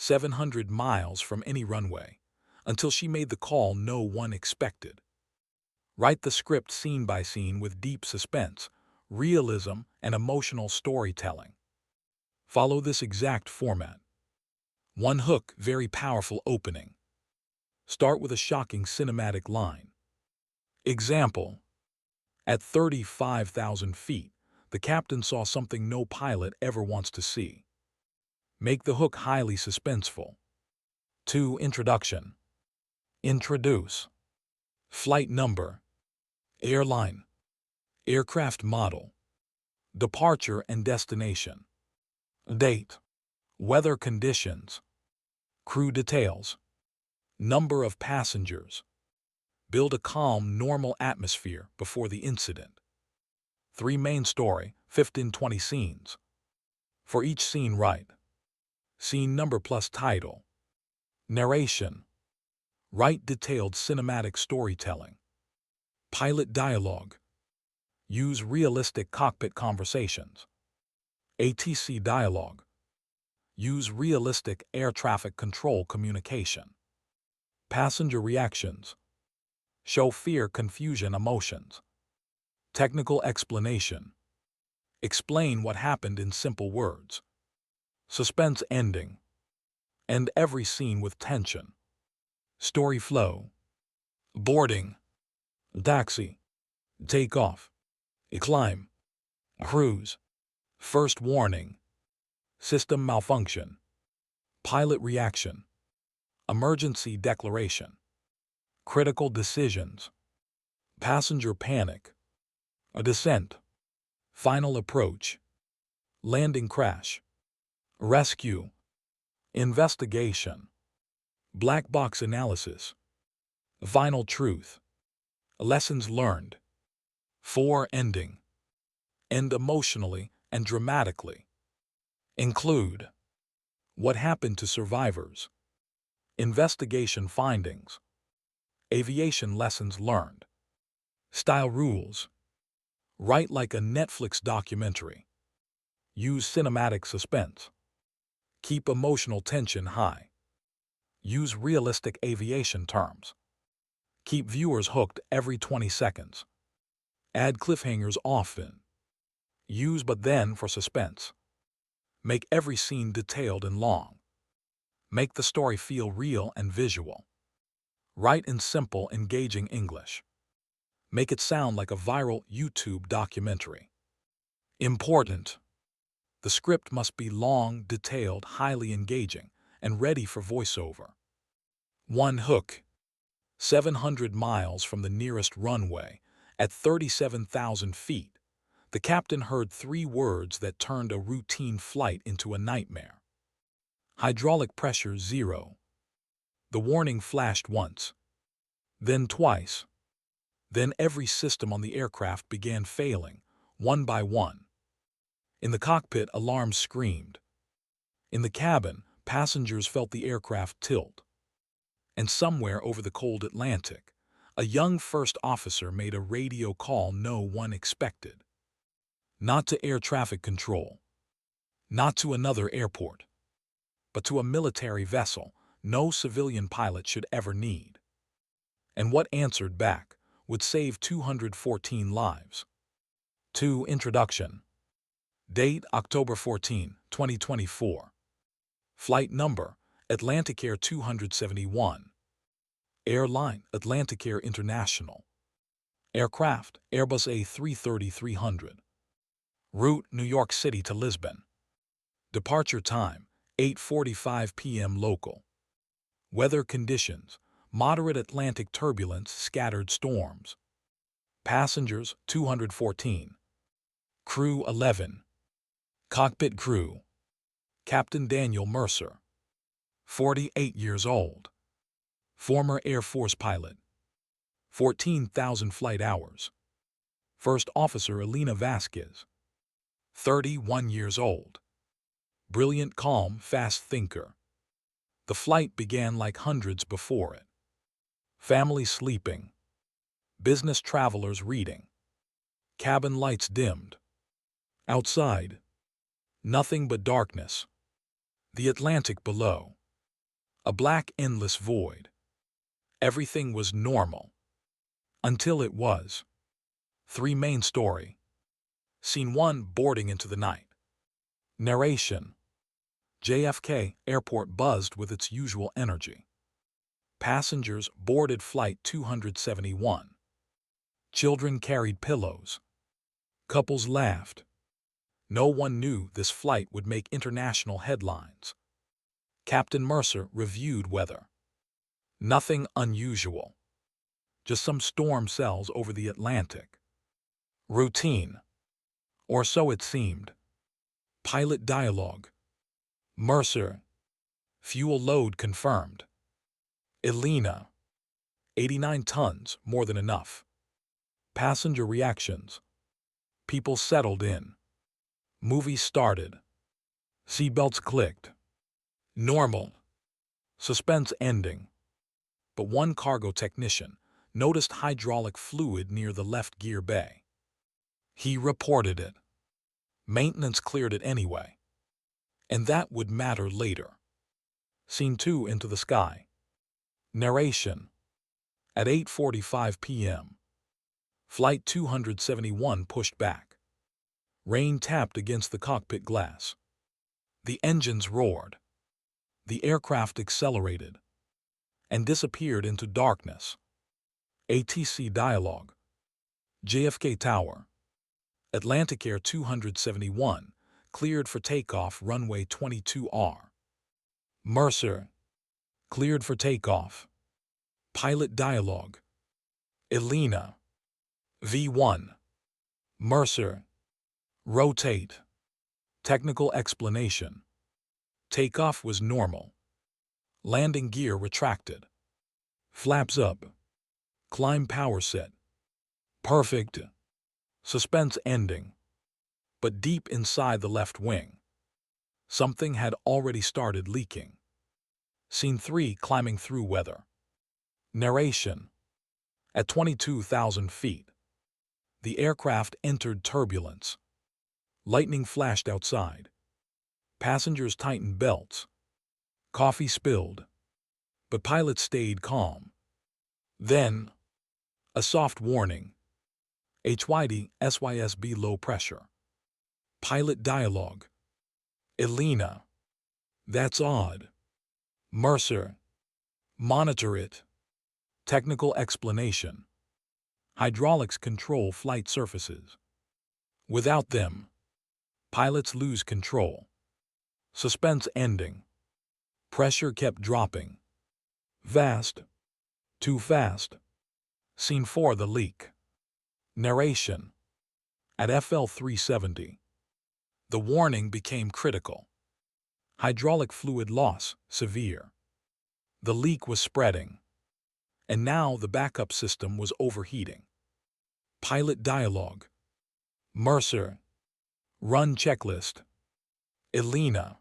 700 miles from any runway, until she made the call no one expected. Write the script scene by scene with deep suspense, realism, and emotional storytelling. Follow this exact format. One hook, very powerful opening. Start with a shocking cinematic line. Example: at 35,000 feet, the captain saw something no pilot ever wants to see. Make the hook highly suspenseful. 2. Introduction. Introduce. Flight number, airline, aircraft model, departure and destination, date, weather conditions, crew details, number of passengers. Build a calm, normal atmosphere before the incident. 3. Main story, 15-20 scenes. For each scene, write scene number plus title. Narration. Write detailed cinematic storytelling. Pilot dialogue. Use realistic cockpit conversations. ATC dialogue. Use realistic air traffic control communication. Passenger reactions. Show fear, confusion, emotions. Technical explanation. Explain what happened in simple words. Suspense ending. End every scene with tension. Story flow. Boarding. Taxi. Takeoff. Climb. Cruise. First warning. System malfunction. Pilot reaction. Emergency declaration. Critical decisions. Passenger panic. A descent. Final approach. Landing crash. Rescue. Investigation. Black box analysis. Final truth. Lessons learned. 4. Ending. End emotionally and dramatically. Include what happened to survivors, investigation findings, aviation lessons learned, style rules. Write like a Netflix documentary. Use cinematic suspense. Keep emotional tension high. Use realistic aviation terms. Keep viewers hooked every 20 seconds. Add cliffhangers often. Use but then for suspense. Make every scene detailed and long. Make the story feel real and visual. Write in simple, engaging English. Make it sound like a viral YouTube documentary. Important. The script must be long, detailed, highly engaging, and ready for voiceover. One hook. 700 miles from the nearest runway, at 37,000 feet, the captain heard 3 words that turned a routine flight into a nightmare. Hydraulic pressure 0. The warning flashed once, then twice. Then every system on the aircraft began failing, one by one. In the cockpit, alarms screamed. In the cabin, passengers felt the aircraft tilt. And somewhere over the cold Atlantic, a young first officer made a radio call no one expected. Not to air traffic control, not to another airport, but to a military vessel no civilian pilot should ever need. And what answered back would save 214 lives. 2. Introduction. Date: October 14, 2024. Flight number: Atlantic Air 271. Airline: Atlantic Air International. Aircraft: Airbus A330-300. Route: New York City to Lisbon. Departure time: 8:45 p.m. local. Weather conditions: moderate Atlantic turbulence, scattered storms. Passengers: 214. Crew: 11. Cockpit crew: Captain Daniel Mercer, 48 years old. Former Air Force pilot. 14,000 flight hours. First Officer Elena Vasquez, 31 years old. Brilliant, calm, fast thinker. The flight began like hundreds before it. Family sleeping. Business travelers reading. Cabin lights dimmed. Outside, nothing but darkness. The Atlantic below. A black, endless void. Everything was normal. Until it was. 3 main story. Scene 1, boarding into the night. Narration. JFK Airport buzzed with its usual energy. Passengers boarded Flight 271. Children carried pillows. Couples laughed. No one knew this flight would make international headlines. Captain Mercer reviewed weather. Nothing unusual. Just some storm cells over the Atlantic. Routine. Or so it seemed. Pilot dialogue. Mercer. Fuel load confirmed. Elena. 89 tons, more than enough. Passenger reactions. People settled in. Movie started. Seatbelts clicked. Normal. Suspense ending. But one cargo technician noticed hydraulic fluid near the left gear bay. He reported it. Maintenance cleared it anyway. And that would matter later. Scene 2, into the sky. Narration. At 8:45 p.m. Flight 271 pushed back. Rain tapped against the cockpit glass. The engines roared. The aircraft accelerated and disappeared into darkness. ATC dialogue. JFK Tower. Atlantic Air 271, cleared for takeoff runway 22R. Mercer. Cleared for takeoff. Pilot dialogue. Elena. V1. Mercer. Rotate. Technical explanation. Takeoff was normal. Landing gear retracted. Flaps up. Climb power set. Perfect. Suspense ending. But deep inside the left wing, something had already started leaking. Scene 3, climbing through weather. Narration. At 22,000 feet, the aircraft entered turbulence. Lightning flashed outside. Passengers tightened belts. Coffee spilled. But pilots stayed calm. Then, a soft warning. HYD SYSB low pressure. Pilot dialogue. Elena. That's odd. Mercer. Monitor it. Technical explanation. Hydraulics control flight surfaces. Without them, pilots lose control. Suspense ending. Pressure kept dropping. Vast. Too fast. Scene 4, the leak. Narration. At FL 370, the warning became critical. Hydraulic fluid loss severe. The leak was spreading. And now the backup system was overheating. Pilot dialogue. Mercer. Run checklist. Elena.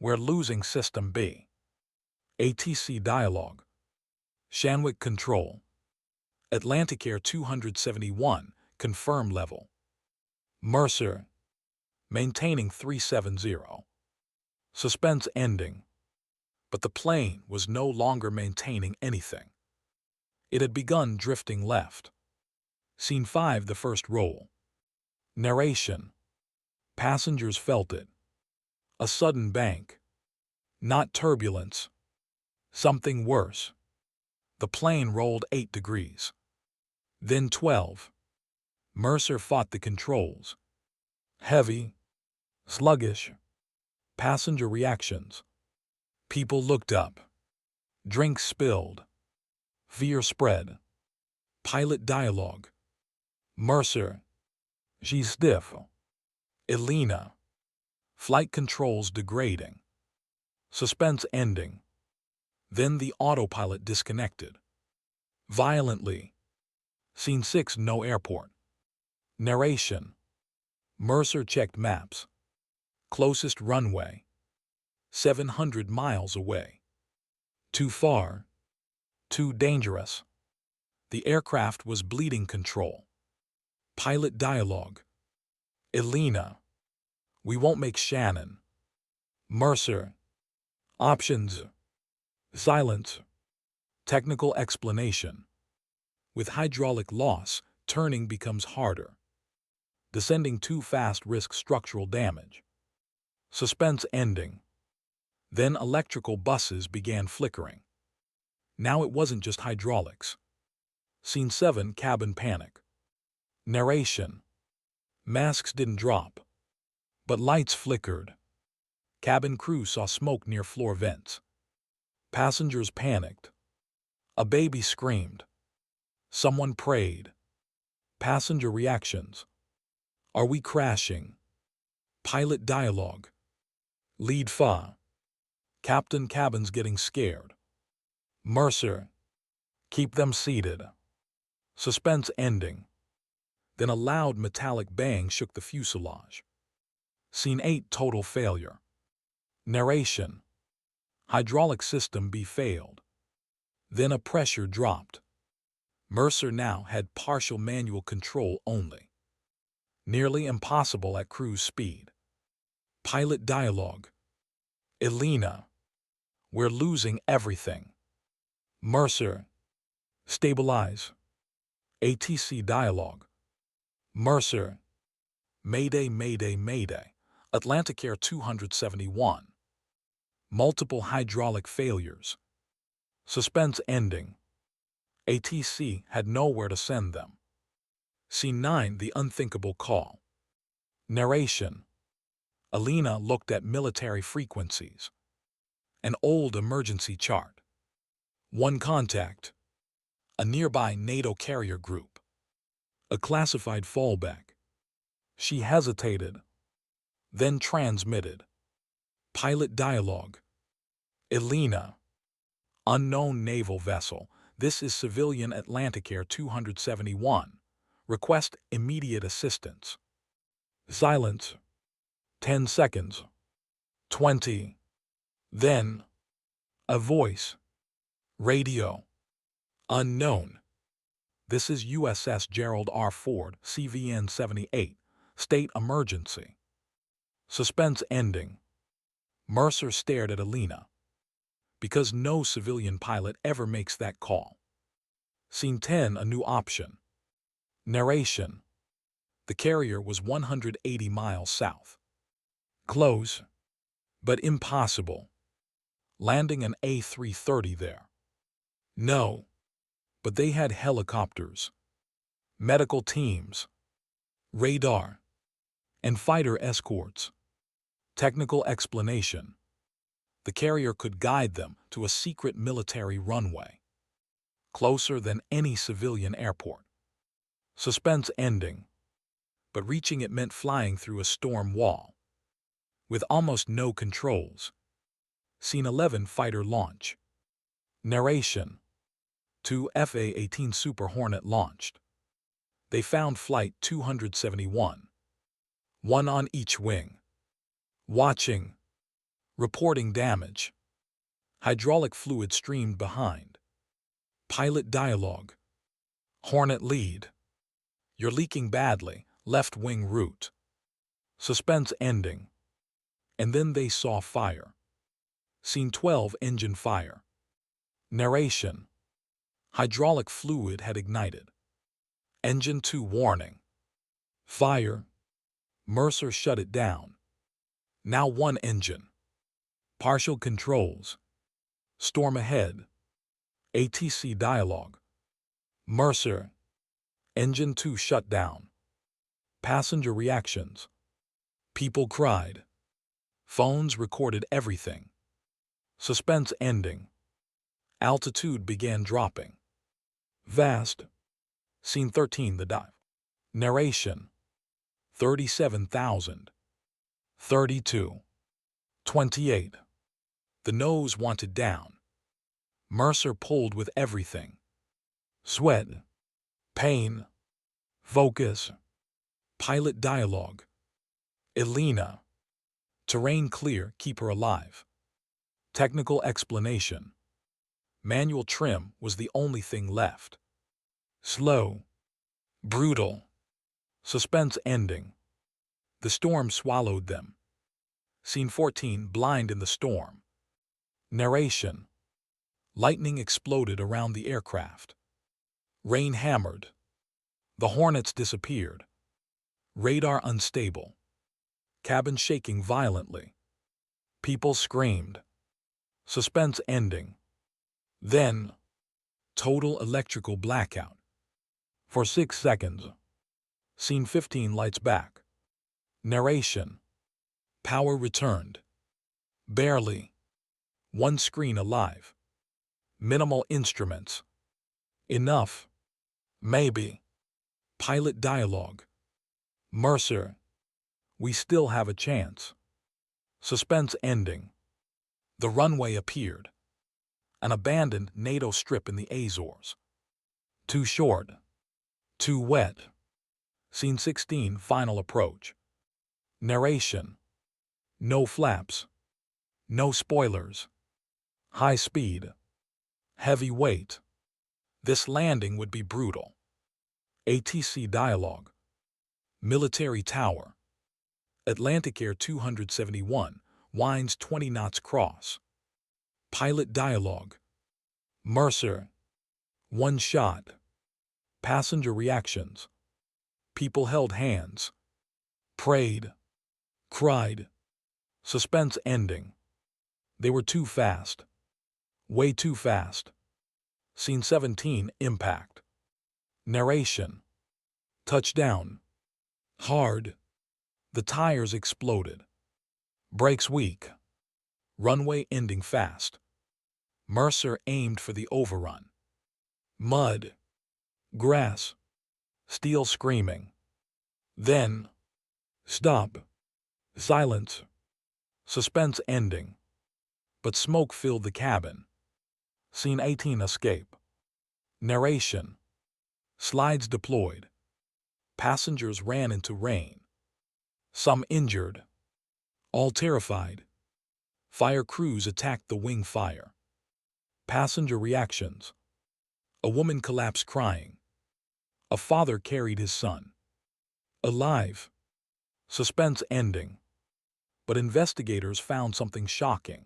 We're losing system B. ATC dialogue. Shanwick control. Atlantic Air 271, confirm level. Mercer. Maintaining 370. Suspense ending. But the plane was no longer maintaining anything. It had begun drifting left. Scene 5, the first roll. Narration. Passengers felt it. A sudden bank. Not turbulence. Something worse. The plane rolled 8 degrees. Then 12. Mercer fought the controls. Heavy. Sluggish. Passenger reactions. People looked up. Drinks spilled. Fear spread. Pilot dialogue. Mercer. She's stiff. Elena. Flight controls degrading. Suspense ending. Then the autopilot disconnected. Violently. Scene 6, no airport. Narration. Mercer checked maps. Closest runway. 700 miles away. Too far. Too dangerous. The aircraft was bleeding control. Pilot dialogue. Elena. We won't make Shannon. Mercer. Options. Silence. Technical explanation. With hydraulic loss, turning becomes harder. Descending too fast risks structural damage. Suspense ending. Then electrical buses began flickering. Now it wasn't just hydraulics. Scene 7, cabin panic. Narration. Masks didn't drop, but lights flickered. Cabin crew saw smoke near floor vents. Passengers panicked. A baby screamed. Someone prayed. Passenger reactions. Are we crashing? Pilot dialogue. Lead fa. Captain cabin's getting scared. Mercer. Keep them seated. Suspense ending. Then a loud metallic bang shook the fuselage. Scene 8, total failure. Narration. Hydraulic system B failed. Then a pressure dropped. Mercer now had partial manual control only. Nearly impossible at cruise speed. Pilot dialogue. Elena. We're losing everything. Mercer. Stabilize. ATC dialogue. Mercer. Mayday, Mayday, Mayday. Atlantic Air 271. Multiple hydraulic failures. Suspense ending. ATC had nowhere to send them. Scene 9, the unthinkable call. Narration. Elena looked at military frequencies. An old emergency chart. One contact. A nearby NATO carrier group. A classified fallback. She hesitated, then transmitted. Pilot dialogue. Elena. Unknown naval vessel. This is civilian Atlantic Air 271. Request immediate assistance. Silence. 10 seconds. 20. Then. A voice. Radio. Unknown. This is USS Gerald R. Ford, CVN 78. State emergency. Suspense ending. Mercer stared at Elena. Because no civilian pilot ever makes that call. Scene 10, a new option. Narration. The carrier was 180 miles south. Close, but impossible. Landing an A330 there. No, but they had helicopters, medical teams, radar, and fighter escorts. Technical explanation. The carrier could guide them to a secret military runway, closer than any civilian airport. Suspense ending. But reaching it meant flying through a storm wall, with almost no controls. Scene 11, fighter launch. Narration. 2 FA-18 Super Hornet launched. They found Flight 271. One on each wing. Watching. Reporting damage. Hydraulic fluid streamed behind. Pilot dialogue. Hornet lead. You're leaking badly, left wing route. Suspense ending. And then they saw fire. Scene 12, engine fire. Narration. Hydraulic fluid had ignited. Engine 2 warning. Fire. Mercer shut it down. Now one engine. Partial controls. Storm ahead. ATC dialogue. Mercer. Engine 2 shut down. Passenger reactions. People cried. Phones recorded everything. Suspense ending. Altitude began dropping. Vast. Scene 13, the dive. Narration. 37,000. 32. 28. The nose wanted down. Mercer pulled with everything. Sweat. Pain. Focus. Pilot dialogue. Elena. Terrain clear, keep her alive. Technical explanation. Manual trim was the only thing left. Slow. Brutal. Suspense ending. The storm swallowed them. Scene 14, blind in the storm. Narration. Lightning exploded around the aircraft. Rain hammered. The Hornets disappeared. Radar unstable. Cabin shaking violently. People screamed. Suspense ending. Then, total electrical blackout. For 6 seconds. Scene 15 lights back. Narration. Power returned. Barely. One screen alive. Minimal instruments. Enough. Maybe. Pilot dialogue. Mercer. We still have a chance. Suspense ending. The runway appeared. An abandoned NATO strip in the Azores. Too short. Too wet. Scene 16 final approach. Narration. No flaps. No spoilers. High speed. Heavy weight. This landing would be brutal. ATC dialogue. Military tower. Atlantic Air 271 winds 20 knots cross. Pilot dialogue. Mercer. One shot. Passenger reactions. People held hands. Prayed. Cried. Suspense ending. They were too fast. Way too fast. Scene 17 impact. Narration. Touchdown. Hard. The tires exploded. Brakes weak. Runway ending fast. Mercer aimed for the overrun. Mud. Grass. Steel screaming. Then. Stop. Silence. Suspense ending. But smoke filled the cabin. Scene 18 escape. Narration. Slides deployed. Passengers ran into rain. Some injured. All terrified. Fire crews attacked the wing fire. Passenger reactions. A woman collapsed crying. A father carried his son. Alive. Suspense ending. But investigators found something shocking.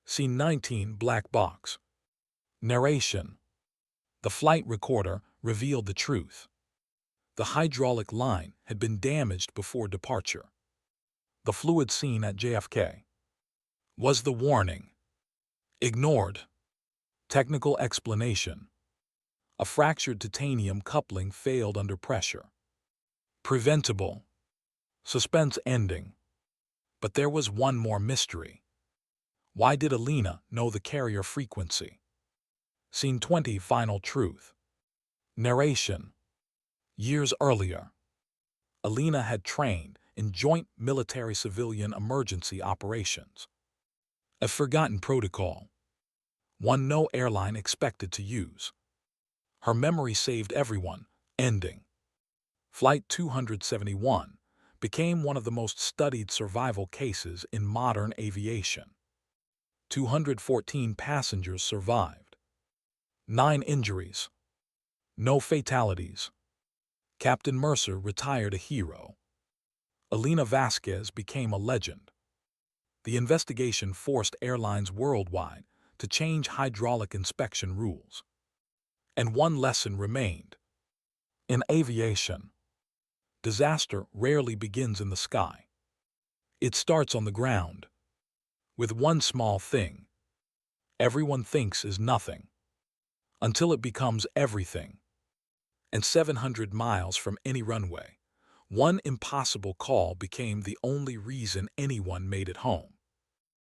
Scene 19 black box. Narration. The flight recorder revealed the truth. The hydraulic line had been damaged before departure. The fluid seen at JFK was the warning. Ignored. Technical explanation. A fractured titanium coupling failed under pressure. Preventable. Suspense ending. But there was one more mystery. Why did Alina know the carrier frequency? Scene 20 final truth. Narration. Years earlier, Alina had trained in joint military-civilian emergency operations. A forgotten protocol. One no airline expected to use. Her memory saved everyone, ending. Flight 271 became one of the most studied survival cases in modern aviation. 214 passengers survived. 9 injuries. No fatalities. Captain Mercer retired a hero. Alina Vasquez became a legend. The investigation forced airlines worldwide to change hydraulic inspection rules. And one lesson remained. In aviation, disaster rarely begins in the sky. It starts on the ground. With one small thing everyone thinks is nothing, until it becomes everything. And 700 miles from any runway, one impossible call became the only reason anyone made it home.